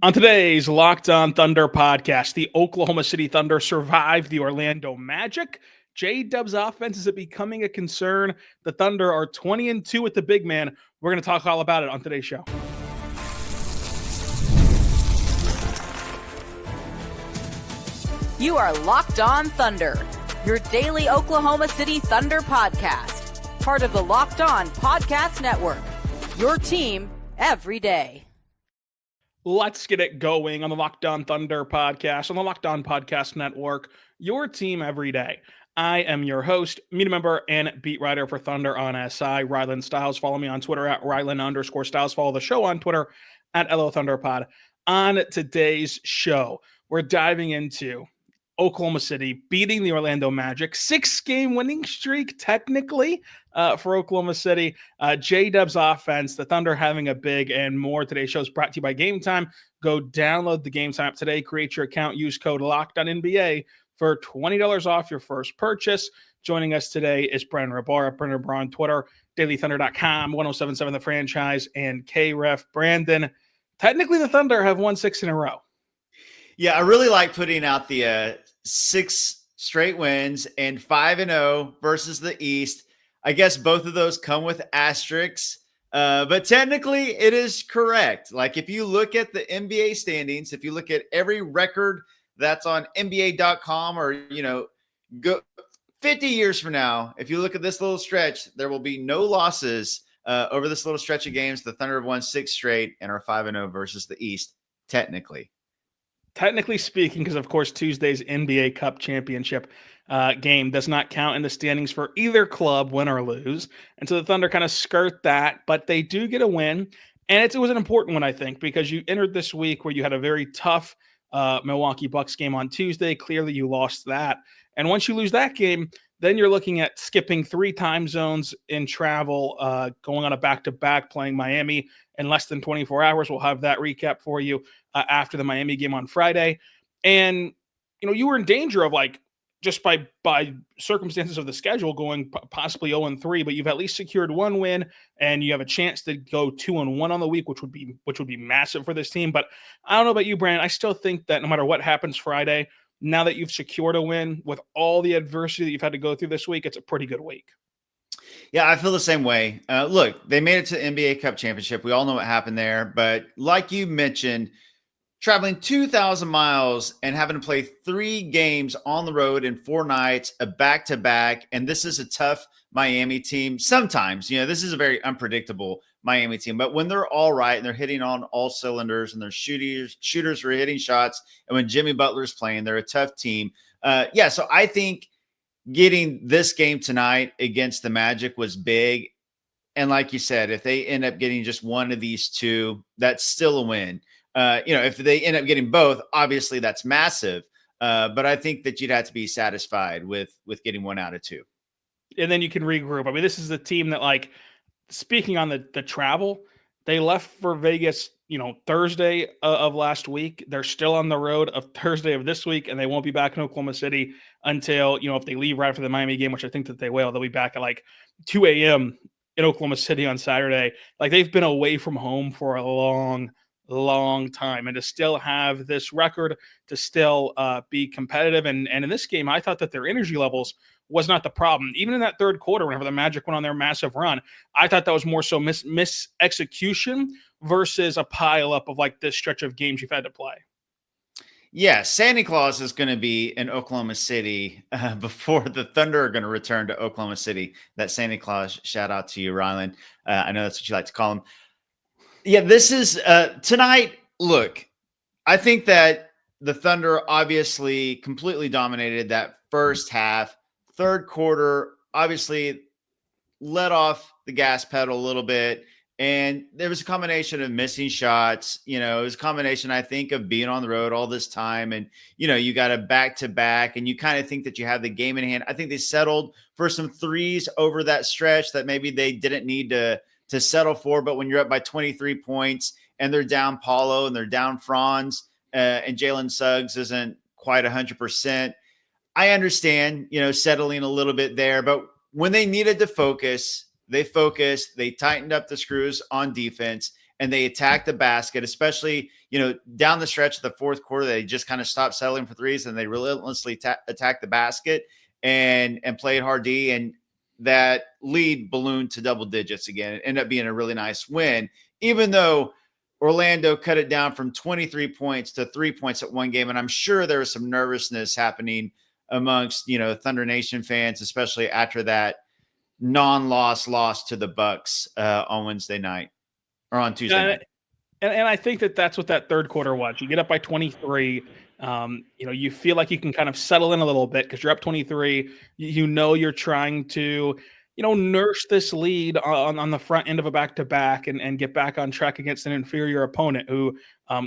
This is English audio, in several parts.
On today's Locked On Thunder podcast, the Oklahoma City Thunder survived the Orlando Magic. J-Dub's offense is becoming a concern. The Thunder are 20-2 with the big man. We're going to talk all about it on today's show. You are Locked On Thunder, your daily Oklahoma City Thunder podcast. Part of the Locked On Podcast Network, your team every day. Let's get it going on the Locked On Thunder podcast, on the Locked On Podcast Network, your team every day. I am your host, media member, and beat writer for Thunder on SI, Rylan Stiles. Follow me on Twitter at Rylan_Stiles. Follow the show on Twitter at LOThunderPod. On today's show, we're diving into Oklahoma City beating the Orlando Magic, 6-game winning streak technically for Oklahoma City. J-Dub's offense, the Thunder having a big, and more. Today's show is brought to you by Game Time. Go download the Game Time app today, create your account, use code LOCKEDONNBA for $20 off your first purchase. Joining us today is Brandon Rabara, Brandon Rabara on Twitter, DailyThunder.com, 1077 The Franchise, and KREF. Brandon, technically the Thunder have won 6 in a row. Yeah, I really like putting out the 6 straight wins and 5-0 versus the East. I guess both of those come with asterisks, but technically it is correct. Like if you look at the NBA standings, if you look at every record that's on NBA.com or, go 50 years from now, if you look at this little stretch, there will be no losses over this little stretch of games. The Thunder have won 6 straight and are 5-0 versus the East, technically. Technically speaking, because of course Tuesday's NBA Cup championship game does not count in the standings for either club, win or lose. And so the Thunder kind of skirt that, but they do get a win. And it was an important one, I think, because you entered this week where you had a very tough Milwaukee Bucks game on Tuesday. Clearly you lost that. And once you lose that game, then you're looking at skipping 3 time zones in travel, going on a back-to-back, playing Miami in less than 24 hours. We'll have that recap for you after the Miami game on Friday. And, you were in danger of just by circumstances of the schedule going possibly 0-3, but you've at least secured 1 win and you have a chance to go 2-1 on the week, which would be massive for this team. But I don't know about you, Brandon. I still think that no matter what happens Friday, now that you've secured a win with all the adversity that you've had to go through this week, it's a pretty good week. Yeah, I feel the same way. Look, they made it to the NBA Cup championship. We all know what happened there. But like you mentioned, traveling 2,000 miles and having to play 3 games on the road in 4 nights, a back-to-back, and this is a tough Miami team. Sometimes, this is a very unpredictable Miami team. But when they're all right and they're hitting on all cylinders and their shooters are hitting shots, and when Jimmy Butler's playing, they're a tough team. So I think getting this game tonight against the Magic was big. And like you said, if they end up getting just one of these 2, that's still a win. If they end up getting both, obviously that's massive. But I think that you'd have to be satisfied with getting 1 out of 2. And then you can regroup. I mean, this is a team that, speaking on the travel, they left for Vegas, Thursday of last week. They're still on the road of Thursday of this week, and they won't be back in Oklahoma City until, if they leave right after the Miami game, which I think that they will, they'll be back at 2 a.m. in Oklahoma City on Saturday. They've been away from home for a long time, and to still have this record, to still be competitive. And in this game, I thought that their energy levels was not the problem. Even in that third quarter, whenever the Magic went on their massive run, I thought that was more so mis-execution versus a pileup of this stretch of games you've had to play. Yeah, Santa Claus is going to be in Oklahoma City before the Thunder are going to return to Oklahoma City. That Santa Claus, shout out to you, Rylan. I know that's what you like to call him. Yeah, this is tonight. Look, I think that the Thunder obviously completely dominated that first half. Third quarter, obviously let off the gas pedal a little bit. And there was a combination of missing shots. It was a combination, I think, of being on the road all this time. And, you got a back-to-back and you kind of think that you have the game in hand. I think they settled for some threes over that stretch that maybe they didn't need to settle for. But when you're up by 23 points and they're down Paulo and they're down Franz and Jalen Suggs isn't quite 100%, I understand, settling a little bit there. But when they needed to focus, they focused, they tightened up the screws on defense, and they attack the basket, especially, down the stretch of the fourth quarter. They just kind of stopped settling for threes, and they relentlessly attack the basket and played hard D. And that lead ballooned to double digits again. It ended up being a really nice win, even though Orlando cut it down from 23 points to 3 points at one game. And I'm sure there was some nervousness happening amongst, Thunder Nation fans, especially after that non-loss loss to the Bucks on Wednesday night or on Tuesday night. And I think that's what that third quarter was. You get up by 23. You feel like you can kind of settle in a little bit because you're up 23. You're trying to, nurse this lead on the front end of a back-to-back and get back on track against an inferior opponent who,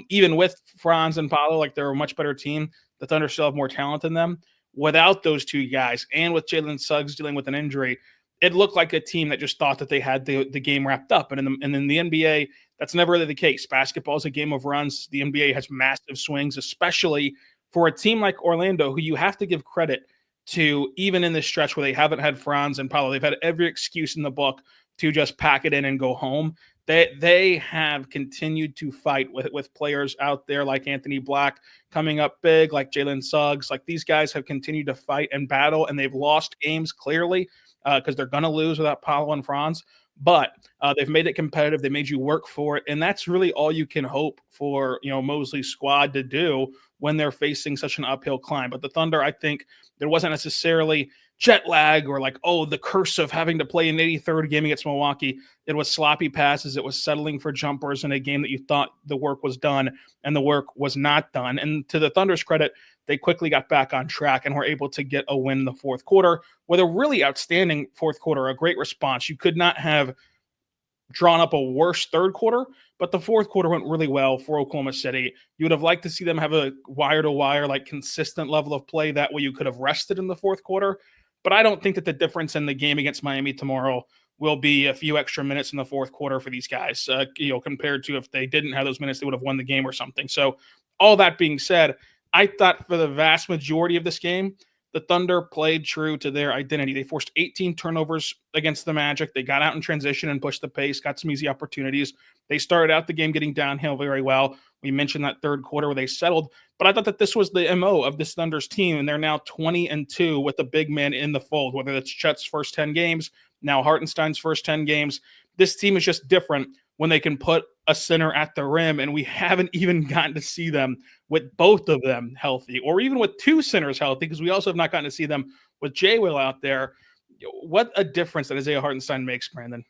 even with Franz and Paolo, like they're a much better team, the Thunder still have more talent than them. Without those two guys and with Jalen Suggs dealing with an injury, it looked like a team that just thought that they had the game wrapped up. And in the NBA, that's never really the case. Basketball is a game of runs. The NBA has massive swings, especially for a team like Orlando, who you have to give credit to, even in this stretch where they haven't had Franz and Paolo. They've had every excuse in the book to just pack it in and go home. They have continued to fight with players out there like Anthony Black coming up big, like Jalen Suggs. Like these guys have continued to fight and battle, and they've lost games clearly because they're going to lose without Paolo and Franz. But they've made it competitive. They made you work for it. And that's really all you can hope for, Mosley's squad to do when they're facing such an uphill climb. But the Thunder, I think there wasn't necessarily jet lag or like, the curse of having to play an 83rd game against Milwaukee. It was sloppy passes. It was settling for jumpers in a game that you thought the work was done, and the work was not done. And to the Thunder's credit, they quickly got back on track and were able to get a win in the fourth quarter with a really outstanding fourth quarter, a great response. You could not have drawn up a worse third quarter, but the fourth quarter went really well for Oklahoma City. You would have liked to see them have a wire-to-wire, like consistent level of play. That way you could have rested in the fourth quarter. But I don't think that the difference in the game against Miami tomorrow will be a few extra minutes in the fourth quarter for these guys, compared to if they didn't have those minutes, they would have won the game or something. So all that being said, I thought for the vast majority of this game, the Thunder played true to their identity. They forced 18 turnovers against the Magic. They got out in transition and pushed the pace, got some easy opportunities. They started out the game getting downhill very well. We mentioned that third quarter where they settled, but I thought that this was the MO of this Thunder's team, and they're now 20-2 with a big man in the fold, whether it's Chet's first 10 games, now Hartenstein's first 10 games. This team is just different when they can put a center at the rim, and we haven't even gotten to see them with both of them healthy, or even with two centers healthy, because we also have not gotten to see them with J. Will out there. What a difference that Isaiah Hartenstein makes, Brandon.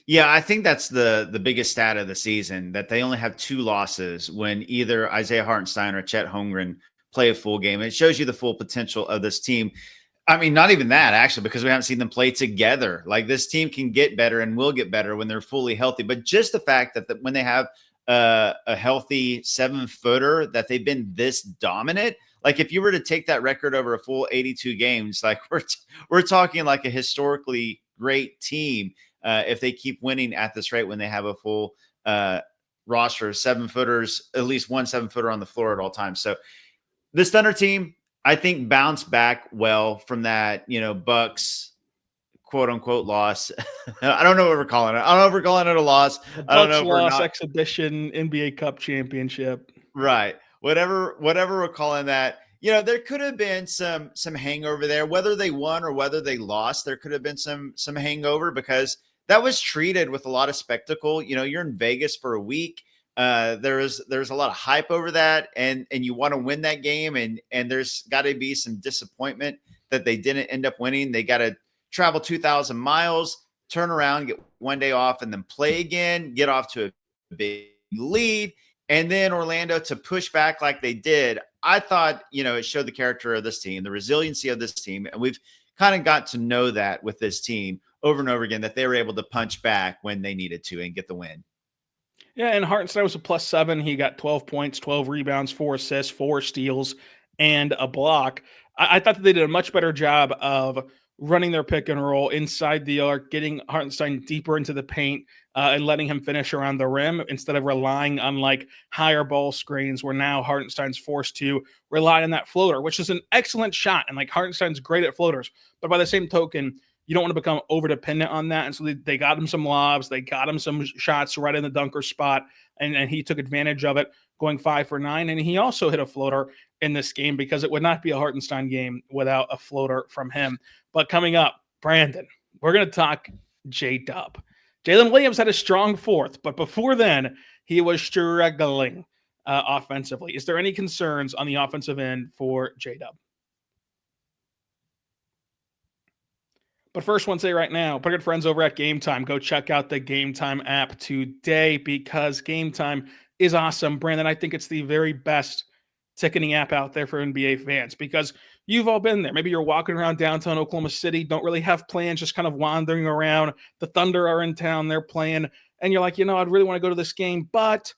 Yeah, I think that's the biggest stat of the season, that they only have 2 losses when either Isaiah Hartenstein or Chet Holmgren play a full game. It shows you the full potential of this team. I mean, not even that, actually, because we haven't seen them play together. Like, this team can get better and will get better when they're fully healthy. But just the fact that when they have a healthy 7-footer, that they've been this dominant. Like, if you were to take that record over a full 82 games, like we're talking like a historically great team if they keep winning at this rate when they have a full roster of 7-footers, at least one 7-footer on the floor at all times. So this Thunder team, I think, bounced back well from that, Bucks quote unquote loss. I don't know what we're calling it. I don't know if we're calling it a loss. I don't know if we're not. Exhibition, NBA Cup championship. Right. Whatever we're calling that. There could have been some hangover there, whether they won or whether they lost. There could have been some hangover because that was treated with a lot of spectacle. You're in Vegas for a week. There's a lot of hype over that, and you want to win that game, and there's got to be some disappointment that they didn't end up winning. They got to travel 2,000 miles, turn around, get one day off, and then play again, get off to a big lead, and then Orlando to push back like they did. I thought, it showed the character of this team, the resiliency of this team, and we've kind of got to know that with this team over and over again, that they were able to punch back when they needed to and get the win. Yeah, and Hartenstein was a +7. He got 12 points, 12 rebounds, 4 assists, 4 steals, and a block. I thought that they did a much better job of running their pick and roll inside the arc, getting Hartenstein deeper into the paint, and letting him finish around the rim instead of relying on like higher ball screens, where now Hartenstein's forced to rely on that floater, which is an excellent shot. And like Hartenstein's great at floaters, but by the same token, You don't want to become over dependent on that. And so they got him some lobs, they got him some shots right in the dunker spot, and he took advantage of it, going 5 for 9. And he also hit a floater in this game, because it would not be a Hartenstein game without a floater from him. But coming up, Brandon, we're going to talk J-Dub. Jalen Williams had a strong fourth, but before then, he was struggling offensively. Is there any concerns on the offensive end for J-Dub? But first, I want to say right now, put good friends over at Game Time. Go check out the Game Time app today, because Game Time is awesome. Brandon, I think it's the very best ticketing app out there for NBA fans, because you've all been there. Maybe you're walking around downtown Oklahoma City, don't really have plans, just kind of wandering around. The Thunder are in town, they're playing, and you're like, I'd really want to go to this game, but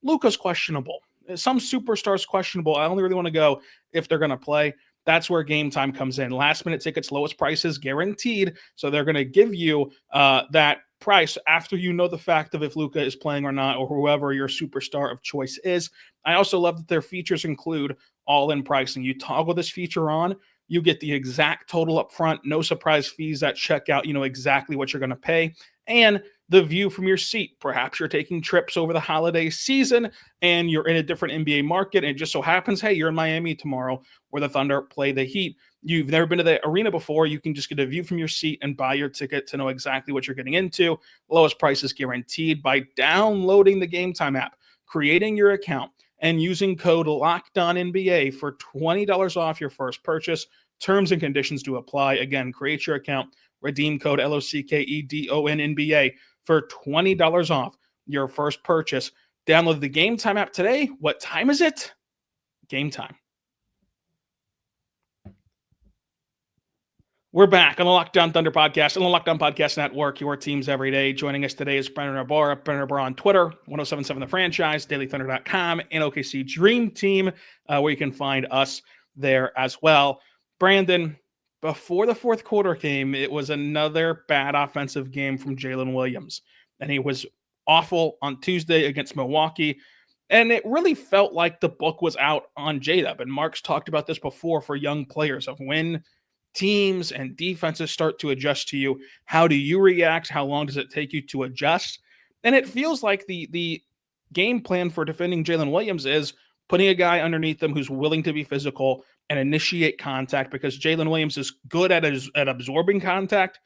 Luka's questionable. Some superstars questionable. I only really want to go if they're going to play. That's where Game Time comes in. Last minute tickets, lowest prices guaranteed. So they're going to give you that price after you know the fact of if Luka is playing or not, or whoever your superstar of choice is. I also love that their features include all-in pricing. You toggle this feature on, you get the exact total up front, no surprise fees at checkout. You know exactly what you're going to pay, and the view from your seat. Perhaps you're taking trips over the holiday season and you're in a different NBA market, and it just so happens, hey, you're in Miami tomorrow where the Thunder play the Heat. You've never been to the arena before. You can just get a view from your seat and buy your ticket to know exactly what you're getting into. Lowest prices guaranteed by downloading the Game Time app, creating your account, and using code LOCKEDONNBA for $20 off your first purchase. Terms and conditions do apply. Again, create your account, redeem code LOCKEDONNBA for $20 off your first purchase. Download the Game Time app today. What time is it? Game time. We're back on the Locked On Thunder podcast, on the Locked On Podcast Network, your teams every day. Joining us today is Brandon Rabara. Brandon Rabara on Twitter, 1077 The Franchise, dailythunder.com, and OKC Dream Team, where you can find us there as well. Brandon, before the fourth quarter came, it was another bad offensive game from Jalen Williams, and he was awful on Tuesday against Milwaukee, and it really felt like the book was out on J-Dub. And Mark's talked about this before for young players, of when teams and defenses start to adjust to you. How do you react? How long does it take you to adjust? And it feels like the game plan for defending Jalen Williams is putting a guy underneath them who's willing to be physical and initiate contact, because Jalen Williams is good at absorbing contact.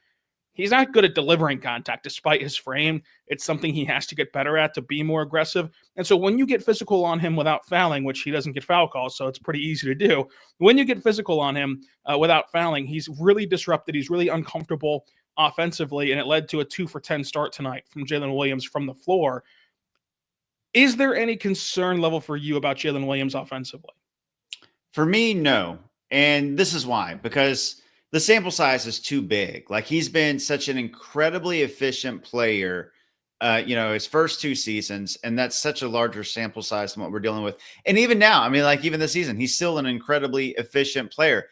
He's not good at delivering contact despite his frame. It's something he has to get better at to be more aggressive. And so when you get physical on him without fouling, which he doesn't get foul calls, so it's pretty easy to do. When you get physical on him without fouling, he's really disrupted. He's really uncomfortable offensively, and it led to a 2 for 10 start tonight from Jalen Williams from the floor. Is there any concern level for you about Jalen Williams offensively? For me, no. And this is why, because the sample size is too big. Like, he's been such an incredibly efficient player, his first 2 seasons, and that's such a larger sample size than what we're dealing with. And even now, I mean, like, even this season, he's still an incredibly efficient player.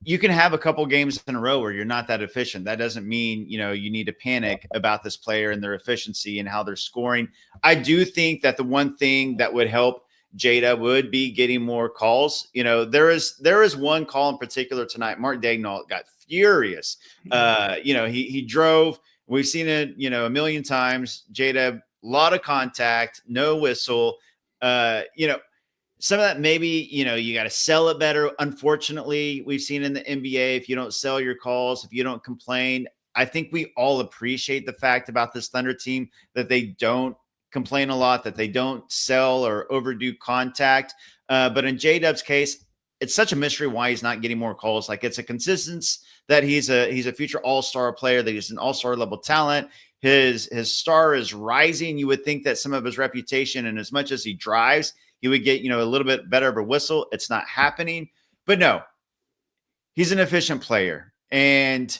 You can have a couple games in a row where you're not that efficient. That doesn't mean, you need to panic about this player and their efficiency and how they're scoring. I do think that the one thing that would help Jada would be getting more calls. There is one call in particular tonight. Mark Daigneault got furious. He drove. We've seen it, a million times. Jada, a lot of contact, no whistle. Some of that maybe, you got to sell it better. Unfortunately, we've seen in the NBA, if you don't sell your calls, if you don't complain, I think we all appreciate the fact about this Thunder team that they don't complain a lot, that they don't sell or overdo contact. But in J-Dub's case, it's such a mystery why he's not getting more calls. Like, it's a consistency that he's a future all-star player, that he's an all-star level talent. His star is rising. You would think that some of his reputation, and as much as he drives, he would get, a little bit better of a whistle. It's not happening. But no, he's an efficient player. And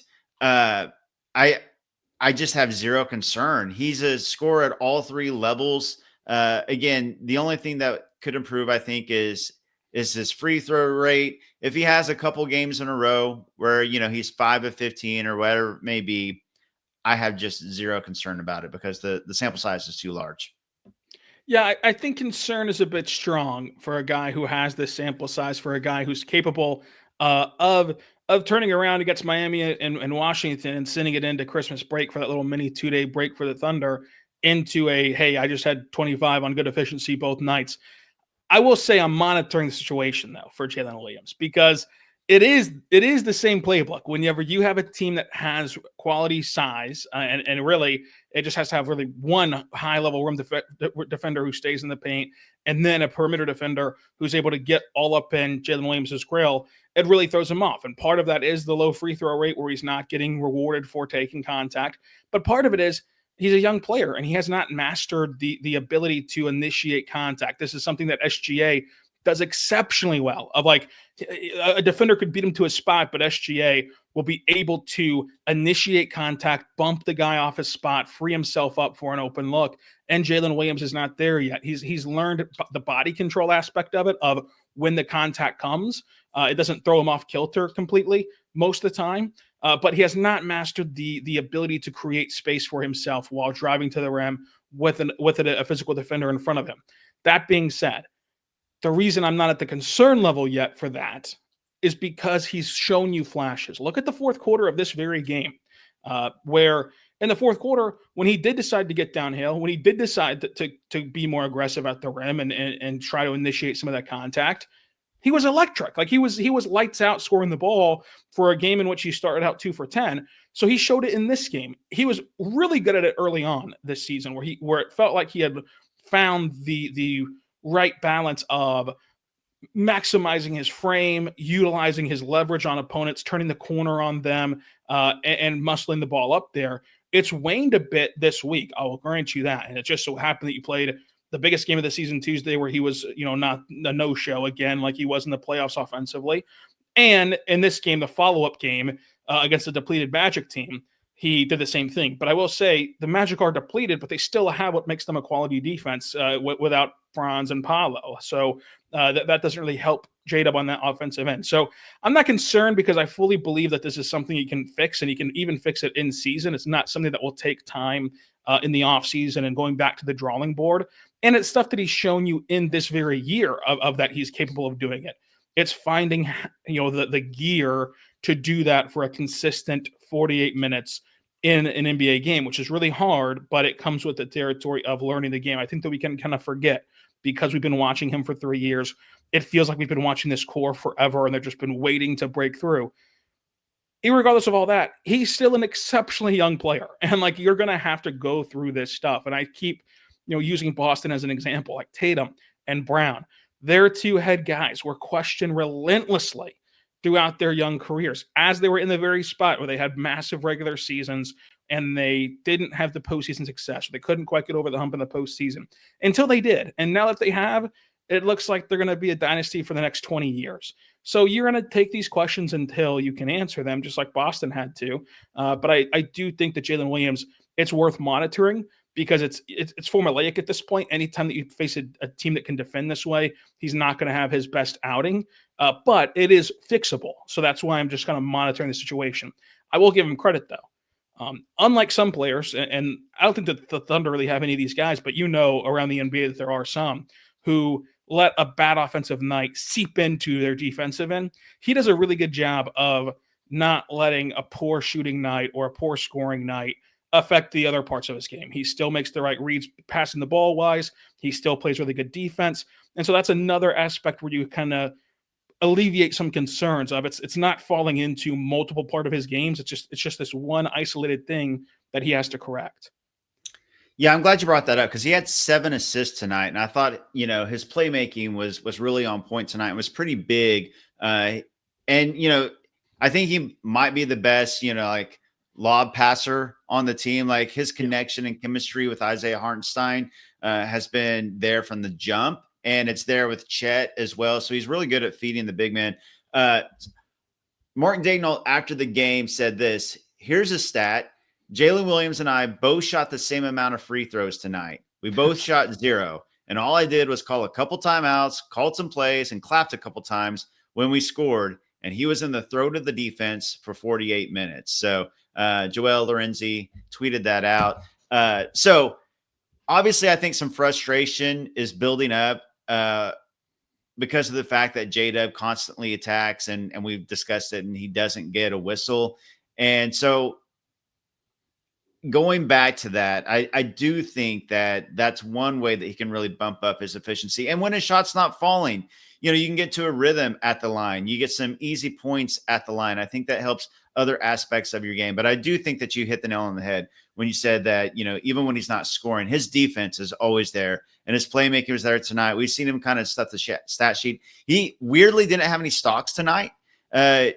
I just have zero concern. He's a scorer at all 3 levels. Again, the only thing that could improve, I think, is his free throw rate. If he has a couple games in a row where, he's 5 of 15 or whatever it may be, I have just zero concern about it, because the sample size is too large. Yeah, I think concern is a bit strong for a guy who has this sample size, for a guy who's capable of of turning around against Miami and Washington and sending it into Christmas break for that little mini 2-day break for the Thunder into a, hey, I just had 25 on good efficiency both nights. I will say I'm monitoring the situation though for Jalen Williams, because it is the same playbook. Whenever you have a team that has quality size, and really it just has to have really one high level rim defender who stays in the paint, and then a perimeter defender who's able to get all up in Jalen Williams's grill, it really throws him off. And part of that is the low free throw rate where he's not getting rewarded for taking contact. But part of it is he's a young player and he has not mastered the ability to initiate contact. This is something that SGA does exceptionally well. Of like, a defender could beat him to a spot, but SGA will be able to initiate contact, bump the guy off his spot, free himself up for an open look. And Jalen Williams is not there yet. He's learned the body control aspect of it, of when the contact comes. It doesn't throw him off kilter completely most of the time, but he has not mastered the ability to create space for himself while driving to the rim with a physical defender in front of him. That being said, the reason I'm not at the concern level yet for that is because he's shown you flashes. Look at the fourth quarter of this very game, where in the fourth quarter, when he did decide to get downhill, when he did decide to be more aggressive at the rim and try to initiate some of that contact, he was electric. Like he was lights out scoring the ball for a game in which he started out 2 for 10. So he showed it in this game. He was really good at it early on this season, where it felt like he had found the right balance of maximizing his frame, utilizing his leverage on opponents, turning the corner on them, and muscling the ball up there. It's waned a bit this week, I will grant you that. And it just so happened that you played the biggest game of the season Tuesday, where he was, not a no-show again like he was in the playoffs offensively. And in this game, the follow-up game against the depleted Magic team, he did the same thing. But I will say the Magic are depleted, but they still have what makes them a quality defense without Franz and Paolo. So that doesn't really help J-Dub on that offensive end. So I'm not concerned, because I fully believe that this is something he can fix, and he can even fix it in season. It's not something that will take time in the offseason and going back to the drawing board. And it's stuff that he's shown you in this very year of that he's capable of doing it. It's finding, the gear to do that for a consistent 48 minutes in an NBA game, which is really hard, but it comes with the territory of learning the game. I think that we can kind of forget, because we've been watching him for 3 years. It feels like we've been watching this core forever, and they've just been waiting to break through. Irregardless of all that, he's still an exceptionally young player. And like, you're going to have to go through this stuff. And I keep, using Boston as an example, like Tatum and Brown. Their two head guys were questioned relentlessly throughout their young careers, as they were in the very spot where they had massive regular seasons and they didn't have the postseason success. They couldn't quite get over the hump in the postseason until they did. And now that they have, it looks like they're going to be a dynasty for the next 20 years. So you're going to take these questions until you can answer them, just like Boston had to. But I do think that Jalen Williams, it's worth monitoring, because it's formulaic at this point. Anytime that you face a team that can defend this way, he's not going to have his best outing. But it is fixable. So that's why I'm just kind of monitoring the situation. I will give him credit, though. Unlike some players, and I don't think that the Thunder really have any of these guys, but around the NBA that there are some who let a bad offensive night seep into their defensive end. He does a really good job of not letting a poor shooting night or a poor scoring night affect the other parts of his game. He still makes the right reads passing the ball wise. He still plays really good defense. And so that's another aspect where you kind of alleviate some concerns of it's not falling into multiple part of his games. It's just this one isolated thing that he has to correct. Yeah, I'm glad you brought that up, because he had 7 assists tonight, and I thought, his playmaking was really on point tonight. It was pretty big. And I think he might be the best, like lob passer on the team. Like, his connection and chemistry with Isaiah Hartenstein has been there from the jump, and it's there with Chet as well. So he's really good at feeding the big man. Martin Daigneault, after the game, said this. Here's a stat. Jalen Williams and I both shot the same amount of free throws tonight. We both shot 0. And all I did was call a couple timeouts, called some plays, and clapped a couple times when we scored. And he was in the throat of the defense for 48 minutes. So Joel Lorenzi tweeted that out. So obviously, I think some frustration is building up because of the fact that J-Dub constantly attacks, and we've discussed it, and he doesn't get a whistle. And so going back to that, I do think that that's one way that he can really bump up his efficiency. And when his shot's not falling, you can get to a rhythm at the line. You get some easy points at the line. I think that helps other aspects of your game. But I do think that you hit the nail on the head when you said that, even when he's not scoring, his defense is always there. And his playmaking was there tonight. We've seen him kind of stuff the stat sheet. He weirdly didn't have any stocks tonight.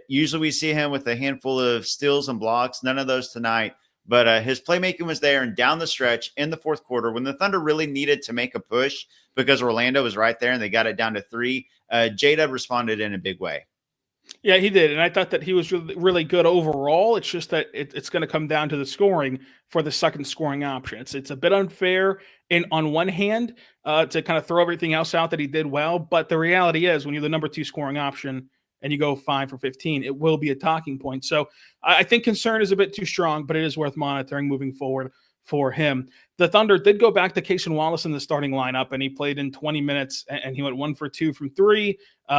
Usually we see him with a handful of steals and blocks. None of those tonight. But his playmaking was there, and down the stretch in the fourth quarter, when the Thunder really needed to make a push because Orlando was right there and they got it down to 3, J-Dub responded in a big way. Yeah, he did. And I thought that he was really, really good overall. It's just that it's going to come down to the scoring for the second scoring option. It's a bit unfair on one hand to kind of throw everything else out that he did well. But the reality is when you're the number 2 scoring option and you go 5 for 15, it will be a talking point. So I think concern is a bit too strong, but it is worth monitoring moving forward for him. The Thunder did go back to Cason Wallace in the starting lineup, and he played in 20 minutes, and he went 1 for 2 from 3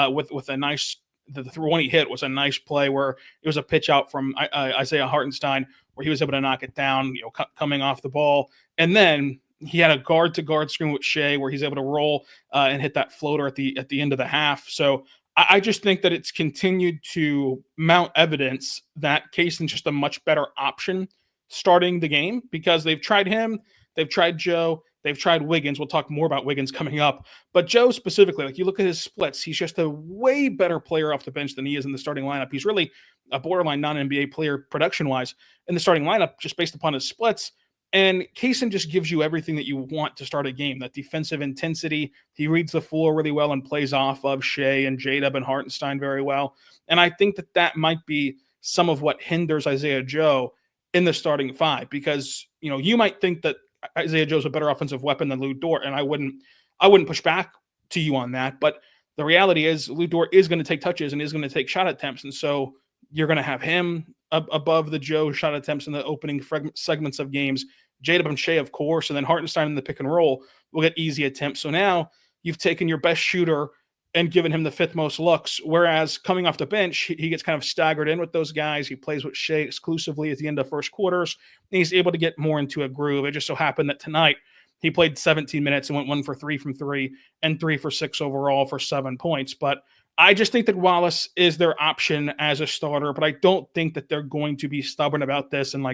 with a nice – the one he hit was a nice play where it was a pitch out from Isaiah Hartenstein where he was able to knock it down, coming off the ball. And then he had a guard-to-guard screen with Shai where he's able to roll and hit that floater at the end of the half. So I just think that it's continued to mount evidence that Cason's just a much better option starting the game because they've tried him, they've tried Joe, they've tried Wiggins. We'll talk more about Wiggins coming up. But Joe specifically, you look at his splits, he's just a way better player off the bench than he is in the starting lineup. He's really a borderline non-NBA player production-wise in the starting lineup just based upon his splits. And Cason just gives you everything that you want to start a game, that defensive intensity. He reads the floor really well and plays off of Shai and J-Dub and Hartenstein very well. And I think that might be some of what hinders Isaiah Joe in the starting 5 because, you might think that Isaiah Joe's a better offensive weapon than Lou Dort, and I wouldn't push back to you on that. But the reality is Lou Dort is going to take touches and is going to take shot attempts, and so you're going to have him above the Joe shot attempts in the opening segments of games. J-Dub and Shai, of course, and then Hartenstein in the pick and roll will get easy attempts. So now you've taken your best shooter and given him the 5th most looks, whereas coming off the bench, he gets kind of staggered in with those guys. He plays with Shai exclusively at the end of first quarters, and he's able to get more into a groove. It just so happened that tonight he played 17 minutes and went 1 for 3 from 3 and 3 for 6 overall for 7 points. But I just think that Wallace is their option as a starter, but I don't think that they're going to be stubborn about this and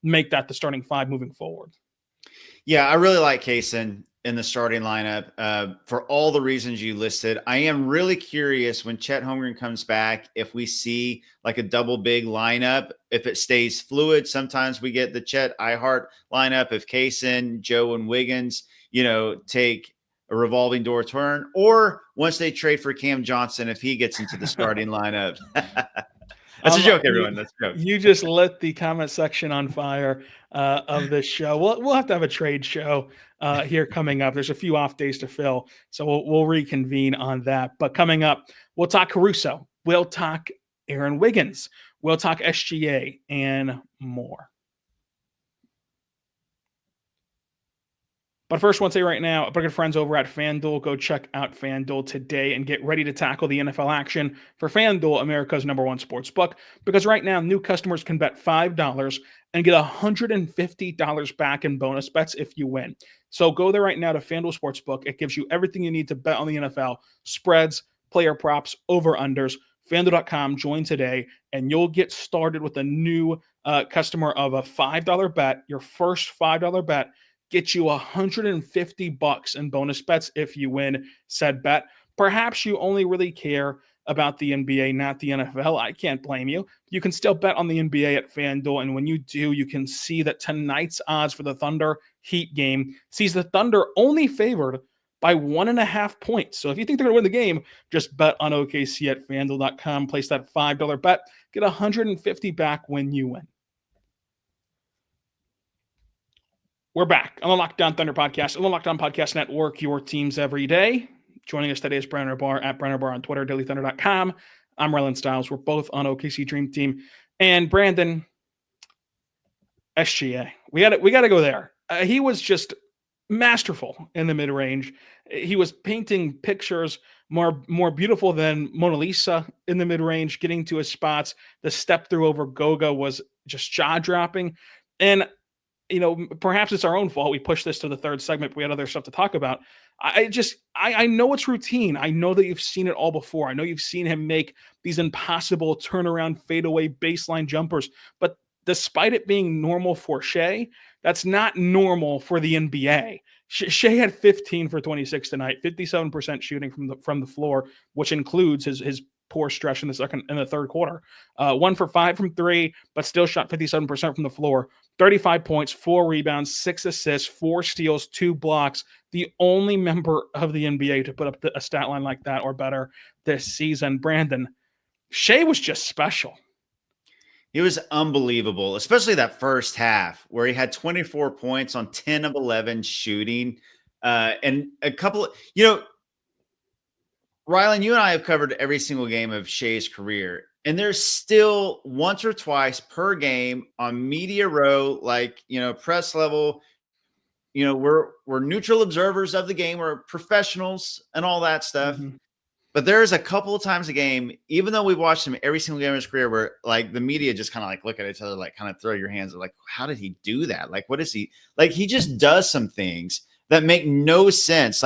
make that the starting 5 moving forward. Yeah, I really like Cason in the starting lineup for all the reasons you listed. I am really curious when Chet Holmgren comes back, if we see a double big lineup, if it stays fluid. Sometimes we get the Chet iHeart lineup if Cason, Joe, and Wiggins, take a revolving door turn, or once they trade for Cam Johnson, if he gets into the starting lineup. That's a joke, everyone. That's a joke. You just lit the comment section on fire of this show. We'll have to have a trade show here coming up. There's a few off days to fill, so we'll reconvene on that. But coming up, we'll talk Caruso. We'll talk Aaron Wiggins. We'll talk SGA and more. But first, I want to say right now, our good friends over at FanDuel, go check out FanDuel today and get ready to tackle the NFL action for FanDuel, America's #1 sports book. Because right now, new customers can bet $5 and get $150 back in bonus bets if you win. So go there right now to FanDuel Sportsbook. It gives you everything you need to bet on the NFL, spreads, player props, over-unders. FanDuel.com, join today, and you'll get started with a new customer of a $5 bet. Your first $5 bet get you $150 in bonus bets if you win said bet. Perhaps you only really care about the NBA, not the NFL. I can't blame you. You can still bet on the NBA at FanDuel, and when you do, you can see that tonight's odds for the Thunder Heat game sees the Thunder only favored by 1.5 points. So if you think they're going to win the game, just bet on OKC at FanDuel.com. Place that $5 bet. Get $150 back when you win. We're back on the Locked On Thunder podcast, on the Locked On Podcast Network, your teams every day. Joining us today is Brandon Rabara at Brandon Rabara on Twitter, dailythunder.com. I'm Rylan Stiles. We're both on OKC Dream Team. And Brandon, SGA, we got to go there. He was just masterful in the mid-range. He was painting pictures more beautiful than Mona Lisa in the mid-range, getting to his spots. The step through over Goga was just jaw-dropping. And perhaps it's our own fault. We pushed this to the third segment, but we had other stuff to talk about. I know it's routine. I know that you've seen it all before. I know you've seen him make these impossible turnaround fadeaway baseline jumpers, but despite it being normal for Shai, that's not normal for the NBA. Shai had 15 for 26 tonight, 57% shooting from the floor, which includes his poor stretch in the third quarter. 1 for 5 from 3, but still shot 57% from the floor. 35 points, 4 rebounds, 6 assists, 4 steals, 2 blocks. The only member of the NBA to put up a stat line like that or better this season. Brandon, Shai was just special. He was unbelievable, especially that first half where he had 24 points on 10 of 11 shooting. And a couple, Rylan, you and I have covered every single game of Shai's career, and there's still once or twice per game on media row, press level, we're neutral observers of the game. We're professionals and all that stuff. Mm-hmm. But there's a couple of times a game, even though we've watched him every single game of his career, where the media just kind of look at each other, kind of throw your hands up, how did he do that? What is he he just does some things that make no sense.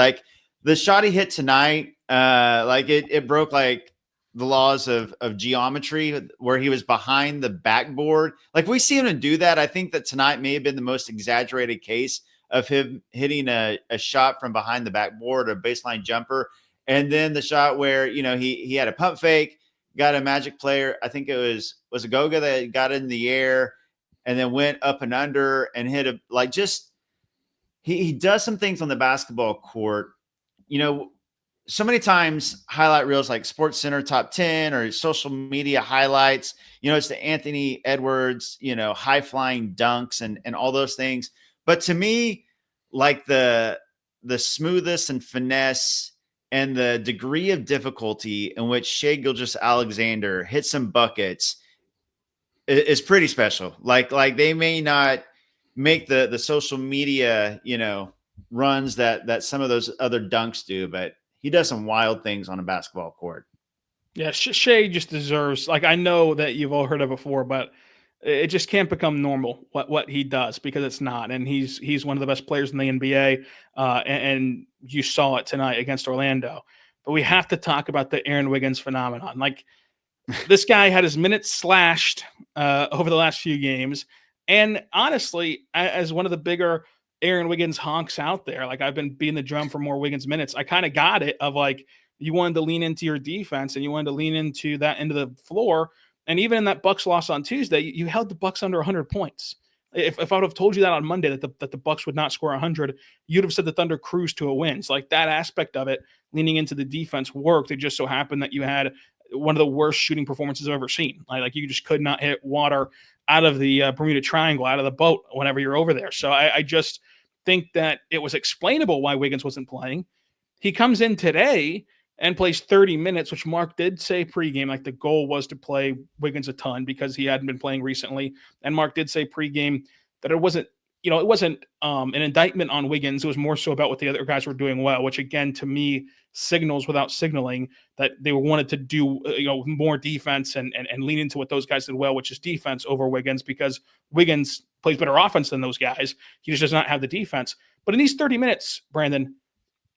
The shot he hit tonight, it broke the laws of geometry where he was behind the backboard. We see him do that. I think that tonight may have been the most exaggerated case of him hitting a shot from behind the backboard, a baseline jumper. And then the shot where, he had a pump fake, got a magic player. I think it was a Goga that got in the air and then went up and under and hit he does some things on the basketball court. So many times highlight reels like Sports Center Top 10 or social media highlights, it's the Anthony Edwards, high flying dunks and all those things. But to me, the smoothness and finesse and the degree of difficulty in which Shai Gilgeous-Alexander hit some buckets is pretty special. They may not make the social media, runs that some of those other dunks do, but he does some wild things on a basketball court. Yeah, Shai just deserves, I know that you've all heard of it before, but it just can't become normal what he does, because it's not. And he's one of the best players in the NBA, and you saw it tonight against Orlando. But we have to talk about the Aaron Wiggins phenomenon. This guy had his minutes slashed over the last few games. And honestly, as one of the bigger Aaron Wiggins honks out there, I've been beating the drum for more Wiggins minutes. I kind of got it of you wanted to lean into your defense and you wanted to lean into that end of the floor. And even in that Bucks loss on Tuesday, you held the Bucks under 100 points. If I would have told you that on Monday that the Bucks would not score 100, you'd have said the Thunder cruised to a win. So that aspect of it, leaning into the defense, worked. It just so happened that you had one of the worst shooting performances I've ever seen. You just could not hit water out of the Bermuda Triangle, out of the boat whenever you're over there. So I just think that it was explainable why Wiggins wasn't playing. He comes in today and plays 30 minutes, which Mark did say pregame, the goal was to play Wiggins a ton because he hadn't been playing recently. And Mark did say pregame that it wasn't an indictment on Wiggins. It was more so about what the other guys were doing well, which again, to me, signals without signaling that they wanted to do, more defense and lean into what those guys did well, which is defense over Wiggins, because Wiggins plays better offense than those guys. He just does not have the defense. But in these 30 minutes, Brandon,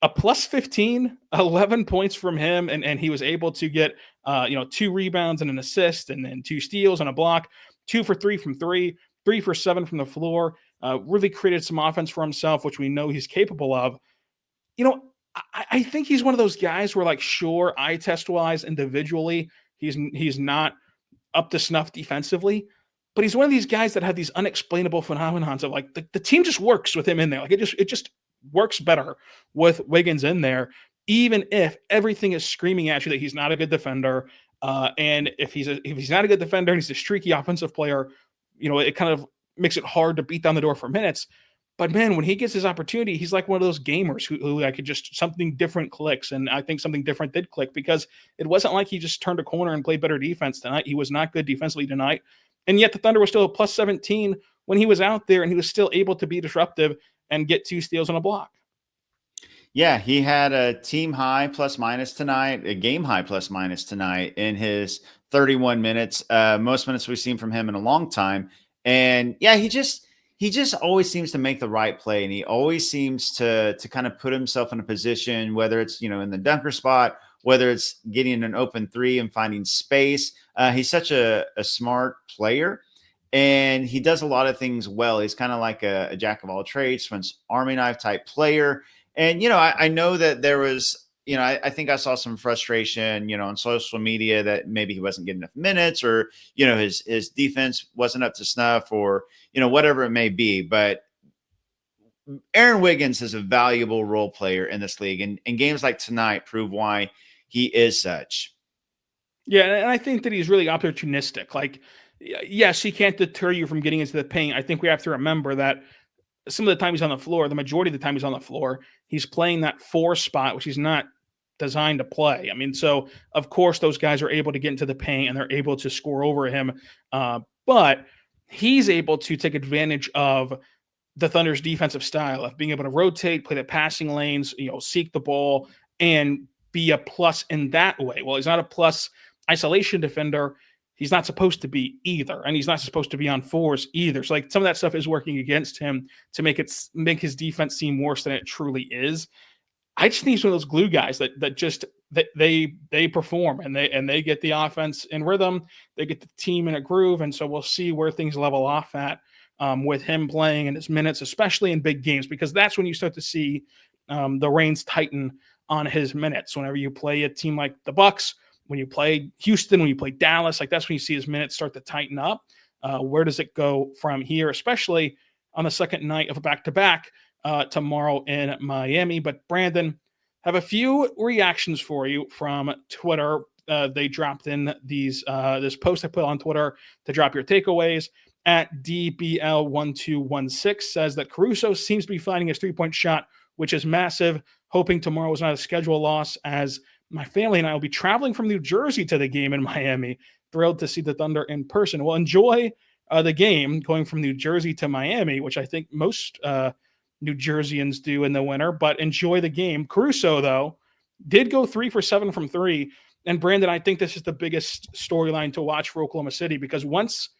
a plus 15, 11 points from him. And he was able to get, 2 rebounds and an assist, and then 2 steals and a block, 2 for 3 from 3, 3 for 7 from the floor, really created some offense for himself, which we know he's capable of. I think he's one of those guys where, sure, eye test wise, individually, he's not up to snuff defensively, but he's one of these guys that have these unexplainable phenomenons of the team just works with him in there. It just works better with Wiggins in there, even if everything is screaming at you that he's not a good defender. And if he's not a good defender and he's a streaky offensive player, it kind of makes it hard to beat down the door for minutes. But man, when he gets his opportunity, he's like one of those gamers who could just, something different clicks. And I think something different did click, because it wasn't like he just turned a corner and played better defense tonight. He was not good defensively tonight. And yet the Thunder was still a plus 17 when he was out there, and he was still able to be disruptive and get 2 steals and a block. Yeah, he had a team high plus minus tonight, a game high plus minus tonight in his 31 minutes. Most minutes we've seen from him in a long time. And yeah, he just always seems to make the right play, and he always seems to kind of put himself in a position, whether it's in the dunker spot, whether it's getting an open three and finding space. He's such a smart player. And he does a lot of things well. He's kind of like a jack of all trades, Swiss Army knife type player. And, I know that there was, I think I saw some frustration, on social media that maybe he wasn't getting enough minutes, or, his defense wasn't up to snuff, or, whatever it may be. But Aaron Wiggins is a valuable role player in this league. And games like tonight prove why he is such. Yeah, and I think that he's really opportunistic. Like, yes, he can't deter you from getting into the paint. I think we have to remember that some of the time he's on the floor, the majority of the time he's on the floor, he's playing that 4 spot, which he's not designed to play. I mean, so of course those guys are able to get into the paint and they're able to score over him. But he's able to take advantage of the Thunder's defensive style of being able to rotate, play the passing lanes, seek the ball, and be a plus in that way. Well, he's not a plus isolation defender. He's not supposed to be either, and he's not supposed to be on 4s either. So, like, some of that stuff is working against him to make his defense seem worse than it truly is. I just think he's one of those glue guys that they perform, and they get the offense in rhythm, they get the team in a groove, and so we'll see where things level off at with him playing in his minutes, especially in big games, because that's when you start to see the reins tighten on his minutes. Whenever you play a team like the Bucks, when you play Houston, when you play Dallas, like that's when you see his minutes start to tighten up. Where does it go from here, especially on the second night of a back-to-back tomorrow in Miami? But Brandon, have a few reactions for you from Twitter. They dropped in this post I put on Twitter to drop your takeaways. At DBL1216 says that Caruso seems to be finding his 3-point shot, which is massive. Hoping tomorrow is not a schedule loss, as my family and I will be traveling from New Jersey to the game in Miami. Thrilled to see the Thunder in person. Well, enjoy the game going from New Jersey to Miami, which I think most New Jerseyans do in the winter, but enjoy the game. Caruso, though, did go 3 for 7 from 3. And Brandon, I think this is the biggest storyline to watch for Oklahoma City, because once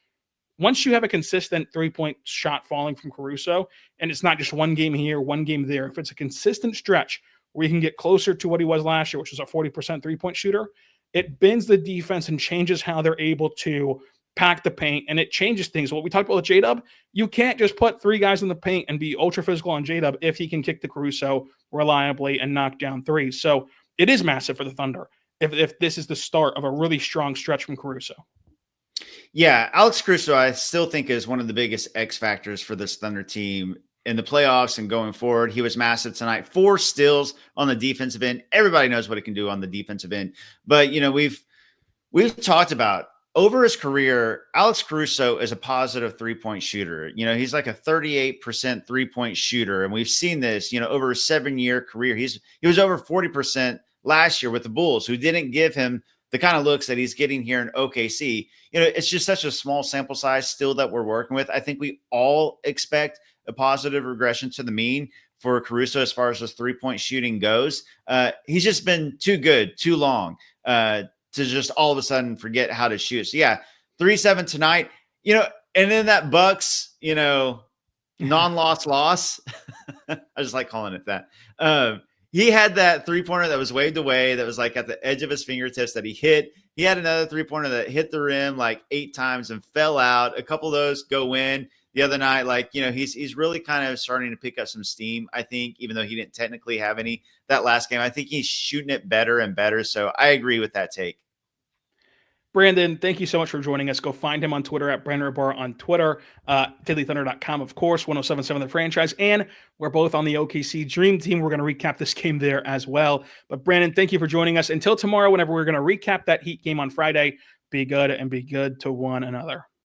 you have a consistent 3-point shot falling from Caruso, and it's not just one game here, one game there, if it's a consistent stretch where he can get closer to what he was last year, which was a 40% 3-point shooter, it bends the defense and changes how they're able to pack the paint, and it changes things. What we talked about with J-Dub, you can't just put 3 guys in the paint and be ultra physical on J-Dub if he can kick the Caruso reliably and knock down 3. So it is massive for the Thunder if this is the start of a really strong stretch from Caruso. Yeah, Alex Caruso, I still think, is one of the biggest X factors for this Thunder team in the playoffs and going forward. He was massive tonight. 4 steals on the defensive end. Everybody knows what he can do on the defensive end. But, we've talked about over his career, Alex Caruso is a positive 3-point shooter. He's like a 38% 3-point shooter. And we've seen this, over a 7-year career. He was over 40% last year with the Bulls, who didn't give him the kind of looks that he's getting here in OKC. It's just such a small sample size still that we're working with. I think we all expect a positive regression to the mean for Caruso as far as his 3-point shooting goes. He's just been too good, too long to just all of a sudden forget how to shoot. So yeah, 3-7 tonight, and then that Bucks, non-loss loss. I just like calling it that. He had that 3-pointer that was waved away, that was like at the edge of his fingertips that he hit. He had another 3-pointer that hit the rim like 8 times and fell out. A couple of those go in. The other night, he's really kind of starting to pick up some steam, I think, even though he didn't technically have any that last game. I think he's shooting it better and better. So I agree with that take. Brandon, thank you so much for joining us. Go find him on Twitter at Brandon Rabara on Twitter, DailyThunder.com, of course, 1077 The Franchise, and we're both on the OKC Dream Team. We're going to recap this game there as well. But Brandon, thank you for joining us. Until tomorrow, whenever we're going to recap that Heat game on Friday, be good and be good to one another.